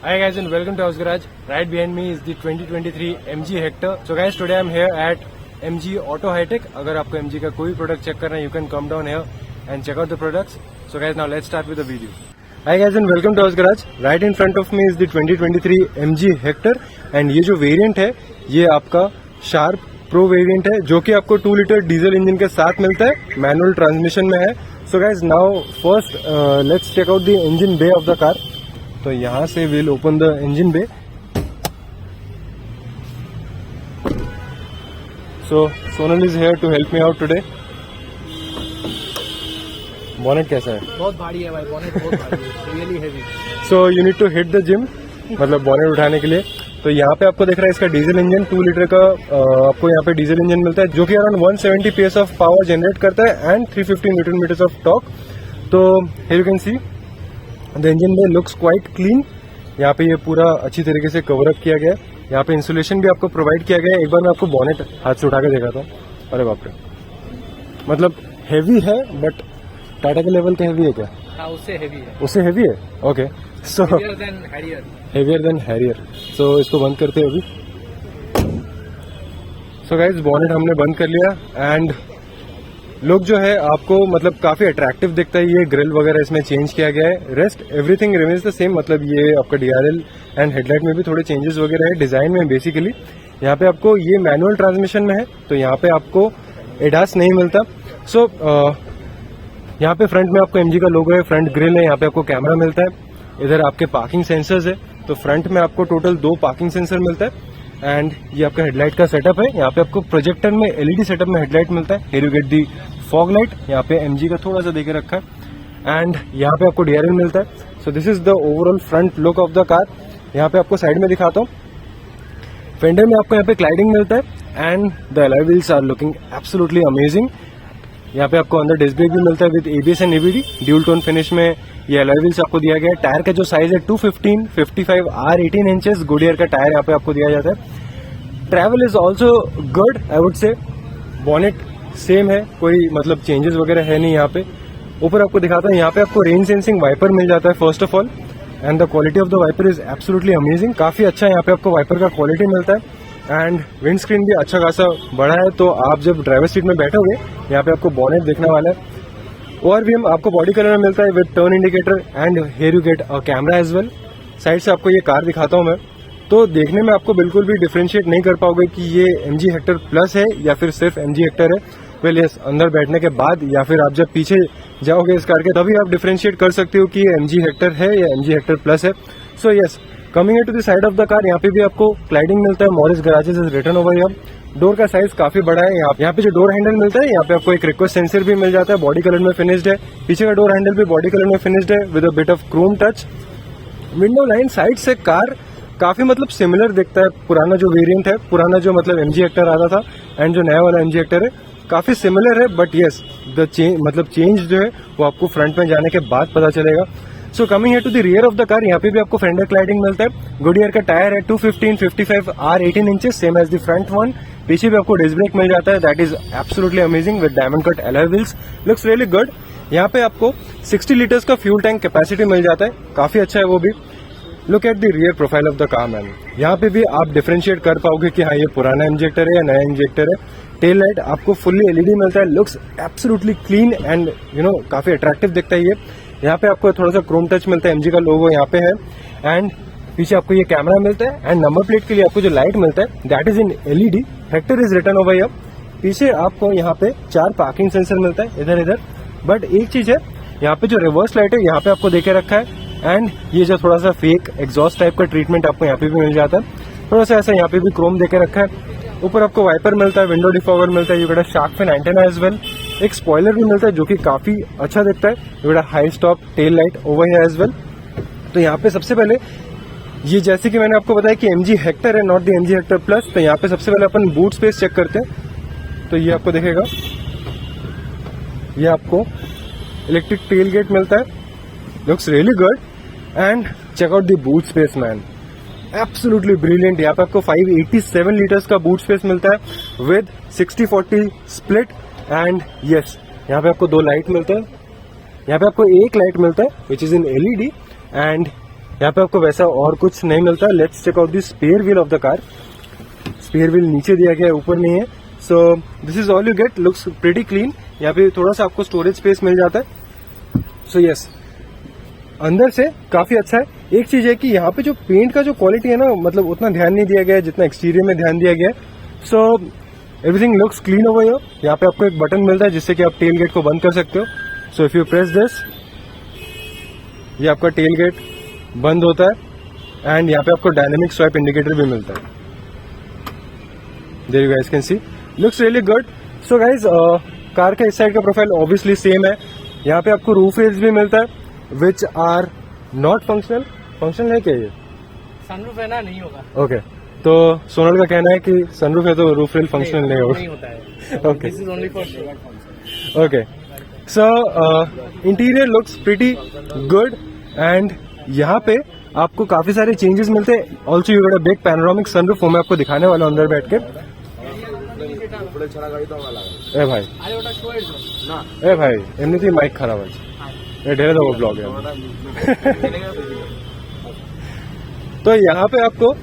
Hi guys and welcome to House Garage. Right behind me is the 2023 MG Hector. So guys, today I'm here at MG Auto High Tech. अगर आपको MG का कोई product check करना है, you can come down here and check out the products. So guys, now let's start with the video. Hi guys and welcome to House Garage. Right in front of me is the 2023 MG Hector and ये जो variant है ये आपका sharp pro variant है जो कि आपको 2 litre diesel engine के साथ मिलता है, मैनुअल ट्रांसमिशन में है. So guys now first let's check out the engine bay of the car. तो यहाँ से will open the engine bay. So Sonal is here to help me out today. Bonnet कैसा है? बहुत भारी है भाई, बॉनेट बहुत भारी है, really heavy. So you need to hit the gym, मतलब बॉनेट उठाने के लिए. तो यहाँ पे आपको दिख रहा है इसका डीजल इंजन 2 लीटर का आपको यहाँ पे डीजल इंजन मिलता है जो कि around 170 PS of power generate करता है and 350 newton metres of torque. तो here you can see the engine में लुक्स क्वाइट क्लीन. यहाँ पे ये पूरा अच्छी तरीके से कवर अप किया गया है. यहाँ पे इंसुलेशन भी आपको प्रोवाइड किया गया है. एक बार मैं आपको बॉनेट हाथ से उठा के दिखाता हूँ. अरे बाप रे, मतलब हैवी है बट टाटा के लेवल का हैवी है क्या? हाँ, उससे हेवी है. उससे हैवी है. ओके, सो हेवियर देन हैरियर. सो इसको बंद करते हैं अभी. सो गाइज बॉनेट हमने बंद कर लिया एंड लुक जो है आपको मतलब काफी अट्रैक्टिव दिखता है. ये ग्रिल वगैरह इसमें चेंज किया गया है. Rest everything remains the same. मतलब ये आपका डीआरएल एंड हेडलाइट में भी थोड़े चेंजेस वगैरह है डिजाइन में. बेसिकली यहाँ पे आपको ये मैनुअल ट्रांसमिशन में है तो यहाँ पे आपको एडास नहीं मिलता. सो यहाँ पे फ्रंट में आपको एमजी का लोगो है, फ्रंट ग्रिल है, यहाँ पे आपको कैमरा मिलता है. इधर आपके पार्किंग सेंसर्स है. तो फ्रंट में आपको टोटल 2 पार्किंग सेंसर मिलता है एंड ये आपका हेडलाइट का सेटअप है. यहाँ पे आपको प्रोजेक्टर में एलईडी सेटअप में हेडलाइट मिलता है. Here you get the fog light. यहाँ पे एमजी का थोड़ा सा देके रखा है एंड यहाँ पे आपको डीआरएल मिलता है. So this is the overall front look of the car. यहाँ पे आपको साइड में दिखाता हूँ. फेंडर में आपको यहाँ पे क्लाइडिंग मिलता है and the alloy wheels are looking absolutely amazing. यहाँ पे आपको अंदर डिस्क ब्रेक भी मिलता है with ABS and ABD. Dual tone finish में ये अलॉय व्हील्स आपको दिया गया है. टायर का जो साइज है 215/55 R18 इंचेस गुडियर का टायर यहाँ पे आपको दिया जाता है. Travel is also good I would say. Bonnet same है, कोई मतलब चेंजेस वगैरह है नहीं. यहाँ पे ऊपर आपको दिखाता है, यहाँ पे आपको रेन सेंसिंग वाइपर मिल जाता है first of all and the quality of the wiper is absolutely amazing. काफी अच्छा यहाँ पे आपको वाइपर का क्वालिटी मिलता है एंड विंड स्क्रीन भी अच्छा खासा बड़ा है. तो आप जब ड्राइवर सीट में बैठोगे यहाँ पे आपको बॉनेट दिखने वाला है. ओआरवीएम आपको बॉडी कलर में मिलता है with turn indicator and here you get a camera as well. Side से आपको ये कार दिखाता हूँ मैं. तो देखने में आपको बिल्कुल भी डिफरेंशिएट नहीं कर पाओगे कि ये एमजी हेक्टर प्लस है या फिर सिर्फ एमजी हेक्टर है. वेल यस, अंदर बैठने के बाद या फिर आप जब पीछे जाओगे इस कार के तभी आप डिफरेंशिएट कर सकते हो कि ये एमजी हेक्टर है या एमजी हेक्टर प्लस है. So yes, coming to the side of the car, यहाँ पे भी आपको क्लाइडिंग मिलता है. Morris Garages is written over here. Door का साइज काफी बड़ा है. यहाँ पे जो डोर हैंडल मिलता है यहाँ पे आपको एक रिक्वेस्ट सेंसर भी मिल जाता है. बॉडी कलर में फिनिश्ड है. पीछे का डोर हैंडल भी बॉडी कलर में फिनिश्ड है with a bit of Chrome touch. Window line side से कार काफी मतलब सिमिलर दिखता है. पुराना जो वेरिएंट है, पुराना जो मतलब एमजी हेक्टर आता था एंड जो नया वाला एमजी हेक्टर है काफी सिमिलर है. बट यस, द मतलब चेंज जो है वो आपको फ्रंट में जाने के बाद पता चलेगा. So coming to the rear of the car, यहाँ पे भी आपको फेंडर क्लाइडिंग मिलता है. गुडियर का टायर है 215/55 R18 inches same as the front one. पीछे भी आपको डिस्क ब्रेक मिल जाता है. That is absolutely amazing with diamond cut alloy wheels. Looks really good. यहाँ पे आपको 60 लीटर्स का फ्यूल टैंक कैपेसिटी मिल जाता है. काफी अच्छा है वो भी. Look at the rear profile of the car man. यहाँ पे भी आप डिफरेंशिएट कर पाओगे कि हाँ ये पुराना इंजेक्टर है या नया इंजेक्टर है. टेल लाइट आपको फुल्ली एलईडी मिलता है. Looks absolutely clean and you know काफी अट्रैक्टिव दिखता है ये. यहाँ पे आपको थोड़ा सा क्रोम टच मिलता है. एमजी का लोगो यहाँ पे है एंड पीछे आपको ये कैमरा मिलता है एंड नंबर प्लेट के लिए आपको जो लाइट मिलता है that is in LED. Hector is written over here. पीछे आपको यहाँ पे 4 पार्किंग सेंसर मिलता है इधर इधर. बट एक चीज है, यहाँ पे जो रिवर्स लाइट है यहाँ पे आपको देके रखा है एंड ये जो थोड़ा सा फेक एग्जॉस्ट टाइप का ट्रीटमेंट आपको यहाँ पे भी मिल जाता है. थोड़ा सा ऐसा यहाँ पे भी क्रोम देके रखा है. ऊपर आपको वाइपर मिलता है, विंडो डिफॉगर मिलता है. You get a shark fin antenna as well. एक स्पॉइलर भी मिलता है जो कि काफी अच्छा दिखता है. You get a high stop tail light over here as well. तो यहाँ पे सबसे पहले ये जैसे कि मैंने आपको बताया कि एमजी हेक्टर है, not the MG Hector plus. तो यहाँ पे सबसे पहले अपन बूट स्पेस चेक करते हैं. तो ये आपको दिखेगा, ये आपको इलेक्ट्रिक टेल गेट मिलता है. Looks really good and check out the boot space man. Absolutely brilliant. यहाँ पे आपको 587 लीटर्स का बूट स्पेस मिलता है विद 60/40 स्प्लिट एंड यस, यहाँ पे आपको 2 लाइट मिलता है. यहाँ पे आपको एक लाइट मिलता है which is in LED and यहाँ पे आपको वैसा और कुछ नहीं मिलता। Let's check out the spare wheel of the car. Spare wheel नीचे दिया गया है, ऊपर नहीं है। So this is all you get, looks pretty clean. यहाँ पे थोड़ा सा आपको स्टोरेज स्पेस मिल जाता है। सो यस, अंदर से काफी अच्छा है। एक चीज है कि यहाँ पे जो पेंट का जो क्वालिटी है ना, मतलब उतना ध्यान नहीं दिया गया है जितना एक्सटीरियर में ध्यान दिया गया है। So everything looks clean over here. यहाँ पे आपको एक बटन मिलता है जिससे कि आप टेल गेट को बंद कर सकते हो। So if you press this, ये आपका टेल गेट बंद होता है एंड यहाँ पे आपको डायनेमिक स्वाइप इंडिकेटर भी मिलता है। There you guys can see, looks really good. So guys, car का इस साइड का प्रोफाइल ऑब्वियसली सेम है। यहाँ पे आपको रूफ रेल्स भी मिलता है which are not functional. Functional है क्या ये? सनरूफ है ना, नहीं होगा। ओके, तो सोनल का कहना है कि सनरूफ है तो रूफ रेल फंक्शनल नहीं होगा। नहीं होता है। Okay. This is only for show. Okay, so interior looks pretty good and यहाँ पे आपको काफी सारे चेंजेस मिलते हैं। Also you got a big panoramic sunroof, वो मैं आपको दिखाने वाला हूँ अंदर बैठ के। ए भाई, আরে ওটা শো এর জন্য না। ए भाई, एमनी माइक खराब है, ये ढेर दो ब्लॉग है। तो यहाँ पे आपको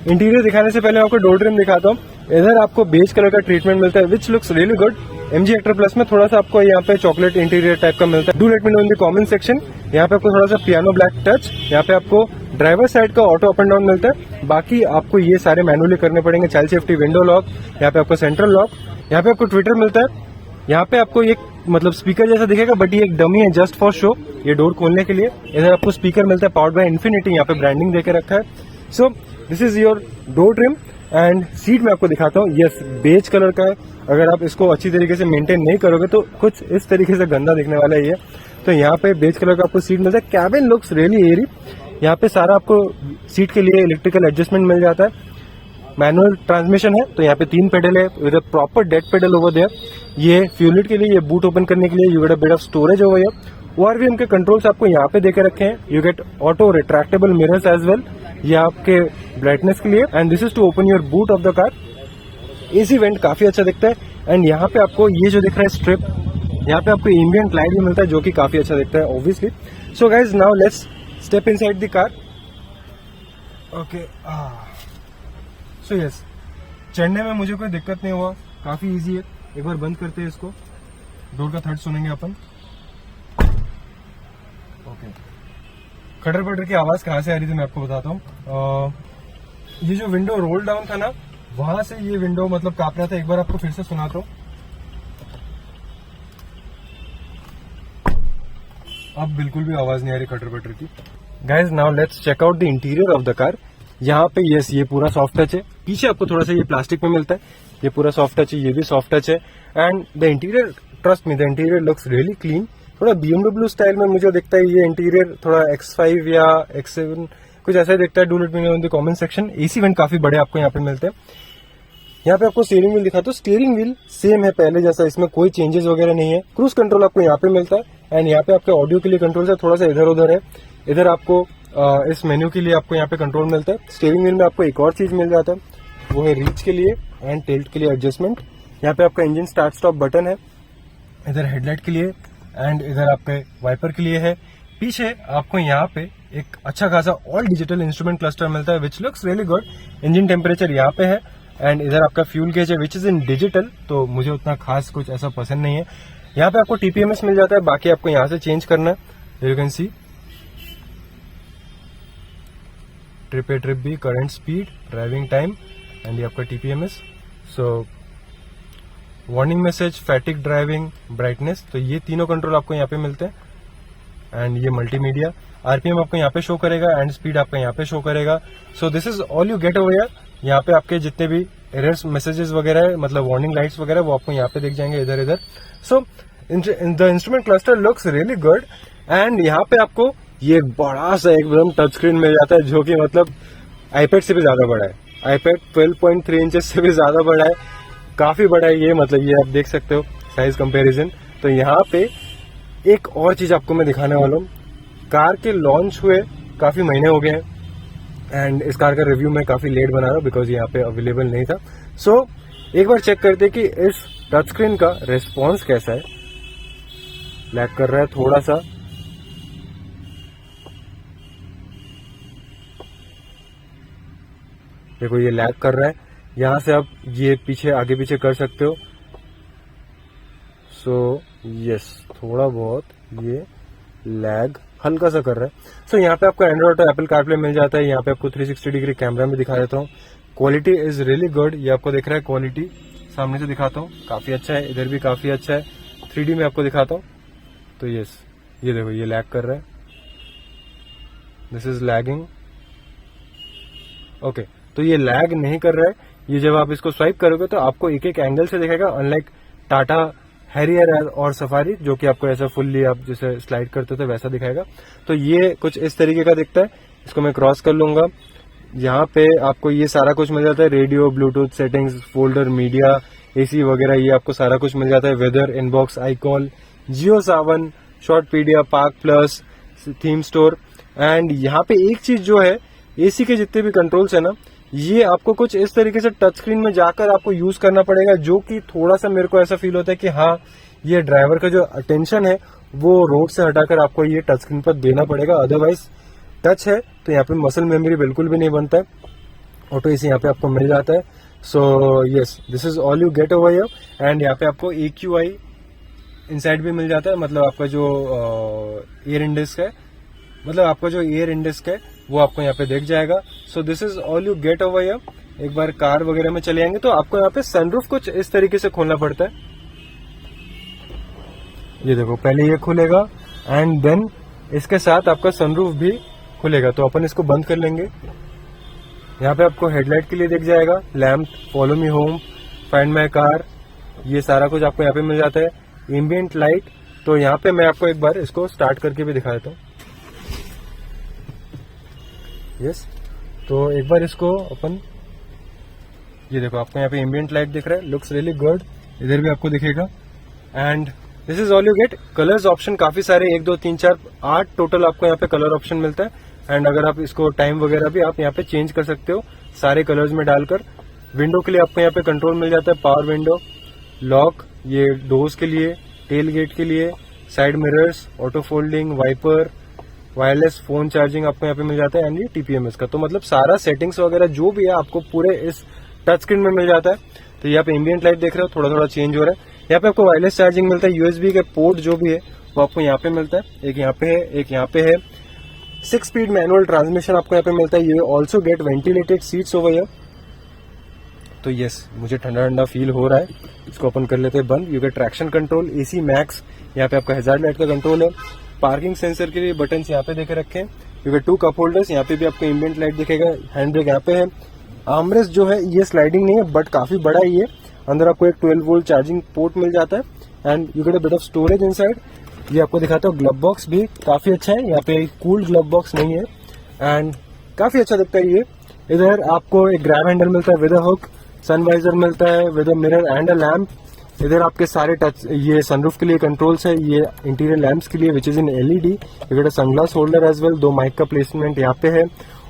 इंटीरियर दिखाने से पहले आपको डोर ट्रिम दिखाता हूँ। इधर आपको बेज कलर का ट्रीटमेंट मिलता है which looks really good. MG Hector plus में थोड़ा सा आपको यहाँ पे चॉकलेट इंटीरियर टाइप का मिलता है। Do let me know in the comment section. यहाँ पे आपको थोड़ा सा पियानो ब्लैक टच। यहाँ पे आपको ड्राइवर साइड का ऑटो अप एंड डाउन मिलता है। बाकी आपको ये सारे मैनुअली करने पड़ेंगे। चाइल्ड सेफ्टी, विंडो लॉक, यहाँ पे आपको सेंट्रल लॉक, यहाँ पे आपको ट्विटर मिलता है। यहाँ पे आपको एक मतलब स्पीकर जैसा दिखेगा बट ये एक डमी है जस्ट फॉर शो, ये डोर खोलने के लिए। इधर आपको स्पीकर मिलता है पावर्ड बाय इन्फिनिटी, यहाँ पे ब्रांडिंग देके रखा है। So this is your door trim and seat मैं आपको दिखाता हूँ। यस, बेज कलर का है। अगर आप इसको अच्छी तरीके से मेंटेन नहीं करोगे तो कुछ इस तरीके से गंदा दिखने वाला है ये। तो यहाँ पे बेज कलर का आपको सीट मिलता है। Cabin looks really Airy. यहाँ पे सारा आपको सीट के लिए इलेक्ट्रिकल एडजस्टमेंट मिल जाता है। मैनुअल ट्रांसमिशन है, तो यहाँ पे 3 पेडल है with a proper dead pedal over there. ये फ्यूलिट के लिए, ये बूट ओपन करने के लिए। You get a bit of storage over here. ORVM के कंट्रोल्स आपको यहाँ पे देके रखे हैं। You get auto retractable mirrors as well, ये आपके ब्राइटनेस के लिए। And this is to open your boot of the car. AC vent काफी अच्छा दिखता है। एंड यहाँ पे आपको ये जो दिख रहा है स्ट्रिप, यहाँ पे आपको एम्बिएंट लाइट भी मिलता है जो कि काफी अच्छा दिखता है obviously. So guys, now let's step inside the car. Okay, so yes, चढ़ने में मुझे कोई दिक्कत नहीं हुआ, काफी इजी है। एक बार बंद करते हैं इसको, डोर का थर्ड सुनेंगे अपन। ओके, खटर पटर की आवाज कहाँ से आ रही थी मैं आपको बताता हूँ। ये जो विंडो रोल डाउन था ना, वहां से ये विंडो मतलब कांप रहा था। एक बार आपको फिर से सुनाता हूँ। अब बिल्कुल भी आवाज नहीं आ रही खटर पटर की। Guys, now let's check out the interior of the car. यहाँ पे यस, ये पूरा सॉफ्ट टच है। पीछे आपको थोड़ा सा ये प्लास्टिक में मिलता है, ये पूरा सॉफ्ट टच है, ये भी सॉफ्ट टच है। And the interior, trust me, the interior looks really clean. थोड़ा BMW स्टाइल में मुझे दिखता है ये इंटीरियर, थोड़ा X5 या X7 कुछ ऐसा ही दिखता है। Do let me know in the comment section. AC vent काफी बड़े आपको यहाँ पे मिलते हैं। यहाँ पे आपको स्टीयरिंग व्हील दिखाता हूँ। स्टीयरिंग व्हील सेम है पहले जैसा, इसमें कोई चेंजेस वगैरह नहीं है। क्रूज कंट्रोल आपको यहाँ पे मिलता है। एंड यहाँ पे आपके ऑडियो के लिए कंट्रोल है, थोड़ा सा इधर उधर है। इधर आपको इस मेन्यू के लिए आपको यहाँ पे कंट्रोल मिलता है। स्टीयरिंग व्हील में आपको एक और चीज मिल जाता है, वो है रीच के लिए एंड टिल्ट के लिए एडजस्टमेंट। यहाँ पे आपका इंजन स्टार्ट स्टॉप बटन है, इधर हेडलाइट के लिए एंड इधर आपके वाइपर के लिए है। पीछे आपको यहाँ पे एक अच्छा खासा ऑल डिजिटल इंस्ट्रूमेंट क्लस्टर मिलता है which looks really good. Engine temperature यहाँ पे है एंड इधर आपका फ्यूल गेज है विच इज इन डिजिटल, तो मुझे उतना खास कुछ ऐसा पसंद नहीं है। यहाँ पे आपको TPMS मिल जाता है, बाकी आपको यहाँ से चेंज करना है। You can see trip a trip भी, current speed, driving time and ये आपका TPMS। So warning message, fatigue driving, brightness, तो ये तीनों कंट्रोल आपको यहाँ पे मिलते हैं। एंड ये मल्टीमीडिया, RPM आपको यहाँ पे शो करेगा एंड स्पीड आपका यहाँ पे शो करेगा। सो this is all you get over here. यहाँ पे आपके जितने भी एरर्स मैसेजेस वगैरह है, मतलब वार्निंग लाइट्स वगैरह, वो आपको यहाँ पे दिख जाएंगे इधर इधर। So the instrument cluster looks really good. And यहाँ पे आपको ये बड़ा सा एकदम टच स्क्रीन मिल जाता है जो कि मतलब iPad से भी ज्यादा बड़ा है। iPad 12.3 इंचेस से भी ज्यादा बड़ा है, काफी बड़ा है ये, मतलब ये आप देख सकते हो साइज कंपैरिजन। तो यहाँ पे एक और चीज आपको मैं दिखाने वाला हूँ। कार के लॉन्च हुए काफी महीने हो गए हैं एंड इस कार का रिव्यू मैं काफी लेट बना रहा हूँ बिकॉज यहाँ पे अवेलेबल नहीं था। सो एक बार चेक करते कि इस टच स्क्रीन का रेस्पॉन्स कैसा है। लैग कर रहा है थोड़ा सा, देखो ये लैग कर रहा है, यहाँ से आप ये पीछे आगे पीछे कर सकते हो। सो यस, थोड़ा बहुत ये लैग हल्का सा कर रहा है। सो यहाँ पे आपको एंड्रॉइड और एप्पल कारप्ले मिल जाता है। यहाँ पे आपको 360 डिग्री कैमरा में दिखा देता हूँ। क्वालिटी इज रियली गुड, ये आपको दिख रहा है, क्वालिटी सामने से दिखाता हूँ, काफी अच्छा है। इधर भी काफी अच्छा है, 3D में आपको दिखाता हूँ। तो यस, ये देखो ये लैग कर रहा है, दिस इज लैगिंग। ओके, तो ये लैग नहीं कर रहा है। ये जब आप इसको स्वाइप करोगे तो आपको एक एक एंगल से दिखेगा, अनलाइक टाटा हैरियर और सफारी जो कि आपको ऐसा फुल्ली आप जैसे स्लाइड करते थे वैसा दिखाएगा। तो ये कुछ इस तरीके का दिखता है। इसको मैं क्रॉस कर लूंगा, यहाँ पे आपको ये सारा कुछ मिल जाता है, radio, Bluetooth settings, folder, media, AC वगैरह, ये आपको सारा कुछ मिल जाता है। Weather, inbox, iCall, Jio Saavn, Shortpedia, Park Plus, theme store. And यहाँ पे एक चीज जो है, एसी के जितने भी कंट्रोल्स है ना, ये आपको कुछ इस तरीके से टच स्क्रीन में जाकर आपको यूज करना पड़ेगा, जो कि थोड़ा सा मेरे को ऐसा फील होता है कि हाँ, ये ड्राइवर का जो अटेंशन है वो रोड से हटाकर आपको ये टच स्क्रीन पर देना पड़ेगा। अदरवाइज टच है तो यहाँ पे मसल मेमोरी बिल्कुल भी नहीं बनता है। ऑटो एसी यहाँ पे आपको मिल जाता है। So yes, this is all you get over here. And यहाँ पे आपको EQI इनसाइड भी मिल जाता है, मतलब आपका जो एयर इंडेक्स है, मतलब आपका जो एयर इंडेक्स है वो आपको यहाँ पे दिख जाएगा। सो this is all you get over here. एक बार कार वगैरह में चले जाएंगे तो आपको यहाँ पे सनरूफ कुछ इस तरीके से खोलना पड़ता है। ये देखो, पहले ये खुलेगा एंड देन इसके साथ आपका सनरूफ भी खुलेगा। तो अपन इसको बंद कर लेंगे। यहाँ पे आपको हेडलाइट के लिए दिख जाएगा, lamp, follow me home, find my car, ये सारा कुछ आपको यहाँ पे मिल जाता है। एम्बिएंट लाइट, तो यहाँ पे मैं आपको एक बार इसको स्टार्ट करके भी दिखा देता हूँ। यस, तो एक बार इसको अपन, ये देखो आपको यहाँ पे एम्बिएंट लाइट दिख रहा है, लुक्स रियली गुड। इधर भी आपको दिखेगा। And this is all you gate. Colours option काफी सारे, 1 2 3 4 8 टोटल आपको यहाँ पे कलर ऑप्शन मिलता है। एंड अगर आप इसको टाइम वगैरह भी आप यहाँ पे चेंज कर सकते हो सारे कलर्स में डालकर। विंडो के लिए आपको यहाँ पे कंट्रोल मिल जाता है, पावर विंडो, लॉक, ये डोर्स के लिए, टेल गेट के लिए, side mirrors, auto folding, wiper, wireless phone charging आपको यहाँ पे मिल जाता है। एंड ये TPMS का, तो मतलब सारा सेटिंग्स वगैरह जो भी है आपको पूरे इस टच स्क्रीन में मिल जाता है। तो यहाँ पे एम्बिएंट लाइट देख रहे हो, थोड़ा थोड़ा चेंज हो रहा है। यहाँ पे आपको वायरलेस चार्जिंग मिलता है, USB के पोर्ट जो भी है वो आपको यहाँ पे मिलता है। एक यहाँ पे है, एक यहाँ पे है। 6 स्पीड मैनुअल ट्रांसमिशन आपको यहाँ पे मिलता है। ये also get ventilated seats over here. तो यस, मुझे ठंडा ठंडा फील हो रहा है। इसको अपन कर लेते हैं बंद। You get traction control, AC max, यहाँ पे आपका हैजार्ड लाइट का कंट्रोल है। पार्किंग सेंसर के लिए बटन यहाँ पे देखे रखे हैं। यू गेट 2 कप होल्डर्स, यहाँ पे भी आपको एम्बिएंट लाइट दिखेगा। हैंड ब्रेक यहाँ पे है। आर्मरेस्ट जो है ये स्लाइडिंग नहीं है बट काफी बड़ा है ये। अंदर आपको एक 12 वोल्ट चार्जिंग पोर्ट मिल जाता है। And you get a bit of storage inside. ये आपको दिखाता हूँ, ग्लव बॉक्स भी काफी अच्छा है। यहाँ पे कूल्ड ग्लव बॉक्स नहीं है एंड काफी अच्छा दिखता है ये। इधर आपको एक ग्रैब हैंडल मिलता है विद अ हुक, सनवाइजर मिलता है with a mirror and a lamp. इधर आपके सारे टच, ये सनरूफ के लिए कंट्रोल्स है, ये इंटीरियर लैंप्स के लिए which is in LED। You get a sunglass holder as well. 2 mic का प्लेसमेंट यहाँ पे है।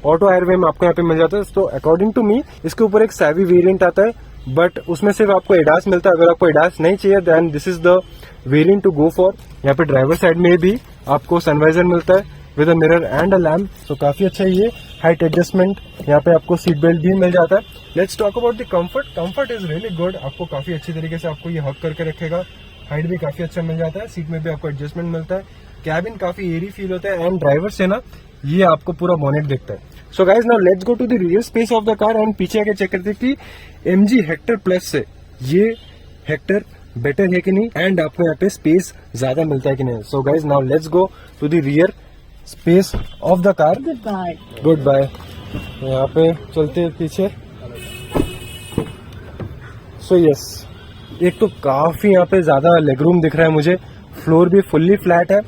ऑटो एयरवे में आपको यहाँ पे मिल जाता है। तो अकॉर्डिंग टू मी इसके ऊपर एक सैवी वेरिएंट आता है बट उसमें सिर्फ आपको एडास मिलता है। अगर आपको एडास नहीं चाहिए then this is the variant to go for. यहाँ पे ड्राइवर साइड में भी आपको सनवाइजर मिलता है with a mirror and a lamp. तो काफी अच्छा है ये। हाइट एडजस्टमेंट, यहाँ पे आपको सीट बेल्ट भी मिल जाता है। Let's talk about the comfort. Comfort is really good. आपको काफी अच्छी तरीके से आपको ये हक करके रखेगा। हाइट भी काफी अच्छा मिल जाता है। सीट में भी आपको एडजस्टमेंट मिलता है। कैबिन काफी एयरी फील होता है एंड ड्राइवर से ना ये आपको पूरा बोनेट दिखता है। So guys, now let's go to the rear space of the car and पीछे आके चेक करते हैं कि MG हेक्टर प्लस से ये हेक्टर बेटर है कि नहीं एंड आपको यहाँ पे स्पेस ज्यादा मिलता है कि नहीं। So guys, now let's go to the rear space of the car. Goodbye. यहाँ पे चलते हैं पीछे। सो यस, एक तो काफी यहाँ पे ज्यादा लेगरूम दिख रहा है मुझे। फ्लोर भी फुल्ली फ्लैट है।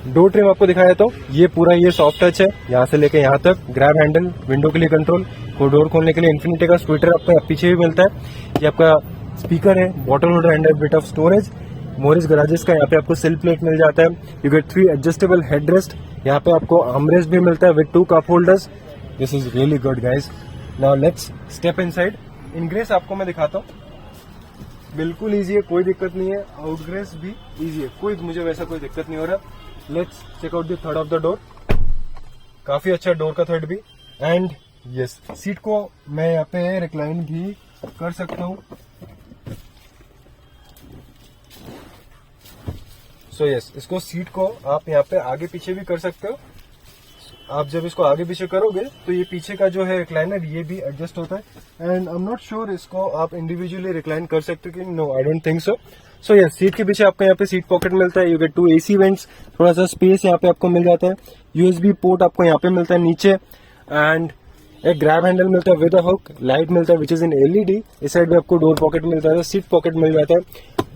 डोर ट्रिम आपको दिखाया देता हूँ। ये पूरा ये सॉफ्ट टच है, यहाँ से लेके यहाँ तक। ग्रैब हैंडल, विंडो के लिए कंट्रोल, को डोर खोलने के लिए इन्फिनिटी का स्कूटर आपको पीछे भी मिलता है। ये आपका स्पीकर है, bottle holder and bit of storage. Morris Garages का यहाँ पे आपको सिल प्लेट मिल जाता है। You get 3 adjustable headrest. यहाँ पे आपको आर्मरेस्ट भी मिलता है with 2 cup holders. This is really good guys. Now let's step inside. Ingress आपको मैं दिखाता हूँ, बिल्कुल इजी है, कोई दिक्कत नहीं है। आउटग्रेस भी इजी है, कोई मुझे वैसा कोई दिक्कत नहीं हो रहा। लेट्स चेक आउट द थर्ड ऑफ द डोर। काफी अच्छा डोर का थर्ड भी। एंड यस, सीट को मैं यहाँ पे रिक्लाइन भी कर सकता हूँ। सो यस, इसको सीट को आप यहाँ पे आगे पीछे भी कर सकते हो। आप जब इसको आगे पीछे करोगे तो ये पीछे का जो है रिक्लाइनर ये भी एडजस्ट होता है। And I am not sure इसको आप इंडिविजुअली रिक्लाइन कर सकते हो कि no, I don't think so. So yes, seat के पीछे आपको यहाँ पे सीट पॉकेट मिलता है। यू गेट 2 AC वेंट्स, थोड़ा सा स्पेस यहाँ पे आपको मिल जाता है। USB पोर्ट आपको यहाँ पे मिलता है नीचे, एंड एक ग्रैब हैंडल मिलता है विद अ हुक, लाइट मिलता है विच इज इन LED। इस साइड में आपको डोर पॉकेट मिलता है, सीट पॉकेट मिल जाता है।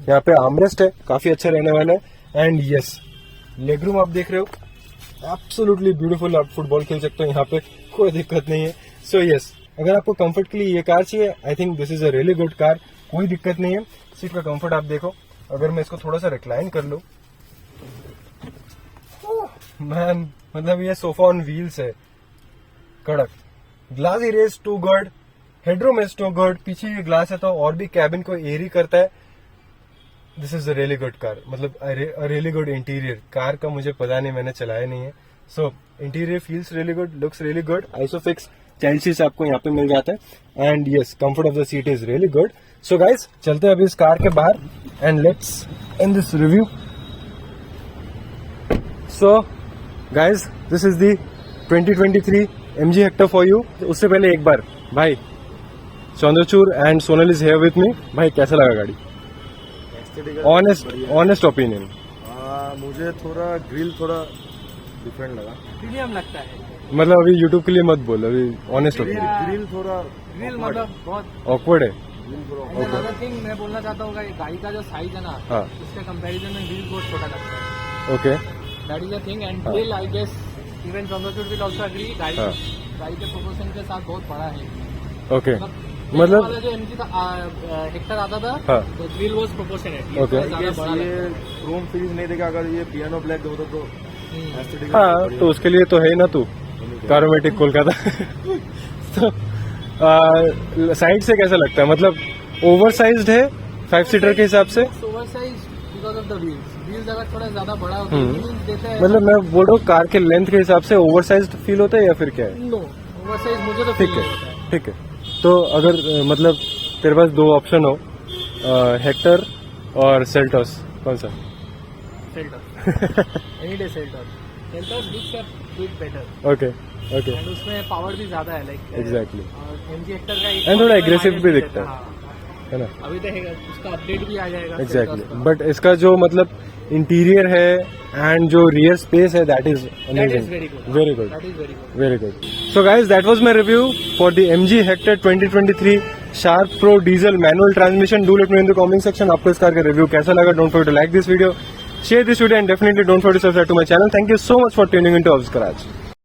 यहाँ पे आर्मरेस्ट है, काफी अच्छा रहने वाला है। एंड यस, लेग रूम आप देख रहे हो, एब्सोल्युटली ब्यूटीफुल। आप फुटबॉल खेल सकते हो यहाँ पे, कोई दिक्कत नहीं है। सो यस, अगर आपको कंफर्ट के लिए ये कार चाहिए, I think this is a really good car, कोई दिक्कत नहीं है। सीट का कंफर्ट आप देखो, अगर मैं इसको थोड़ा सा रिक्लाइन कर लूं, मैन, मतलब ये सोफा ऑन व्हील्स है, कड़क। Glass area is too good, headroom is too good. पीछे ये ग्लास है तो और भी कैबिन को एयरी करता है। This is a really good car, मतलब रियली गुड इंटीरियर। कार का मुझे पता नहीं, मैंने चलाया नहीं है। So interior feels really good, looks really good. Isofix child seats आपको यहाँ पे मिल जाता है। And yes, comfort of the seat is really good. So guys, चलते हैं अभी इस कार के बाहर and let's end this review. So guys, this is the 2023 MG Hector for you. उससे पहले एक बार भाई, Chandrachud and Sonal is here with me. भाई कैसा लगा गाड़ी? Honest opinion. मुझे थोड़ा ग्रिल थोड़ा डिफरेंट लगा। प्रीमियम लगता है, मतलब अभी यूट्यूब के लिए मत बोल, अभी ऑनेस्ट ओपिनियन। ग्रिल थोड़ा ग्रिल मतलब बहुत ऑकवर्ड है। अनदर थिंग मैं बोलना चाहता हूँ कि गाड़ी का जो साइज है ना, हाँ। उसके कंपैरिजन में व्हील बहुत छोटा लगता है। Okay, that is the thing. And we'll I guess even Chandrachud will also agree, गाड़ी हाँ। गाड़ी के प्रोपोर्शन के साथ बहुत बड़ा है। ओके, मतलब मतलब जो MG का हेक्टर आता था, हाँ। तो व्हील वाज प्रोपोर्शनेट। Okay. ये क्रोम फिनिश नहीं देगा। अगर ये पियानो ब्लैक होता तो aesthetic हाँ, तो उसके लिए तो है ना तू कारोमेटिक कोलकाता। तो साइड से कैसा लगता है? मतलब ओवर साइज्ड है 5 सीटर के हिसाब से। Over size because of the wheels. Wheels अगर थोड़ा ज्यादा बड़ा होता है, व्हील्स देते हैं। मतलब मैं बोल रहा हूँ कार के लेंथ के हिसाब से ओवर साइज्ड फील होता है या फिर क्या है? नो, ओवर साइज मुझे तो ठीक feel नहीं होता है, ठीक है। तो अगर मतलब तेरे पास 2 ऑप्शन हो, हेक्टर और सेल्टोस, कौन सा? Seltos, any day Seltos. Seltos looks a bit better okay, okay, and उसमें पावर भी ज्यादा है, लाइक एग्जैक्टली। और MG हेक्टर का एक And थोड़ा aggressive भी माइनस दिखता है। हाँ। है ना? अभी तो उसका अपडेट भी आ जाएगा एग्जैक्टली। Seltos का। बट इसका जो मतलब इंटीरियर है एंड जो रियर स्पेस है, that is That amazing, is very good. Very good, That is very good. very good. So guys, that was my review for the MG Hector 2023 Sharp Pro Diesel Manual Transmission. Do let me know in the comment section आपको इस car का review कैसा लगा. Don't forget to like this video, share this video, and definitely don't forget to subscribe to my channel. Thank you so much for tuning into Avs Garage.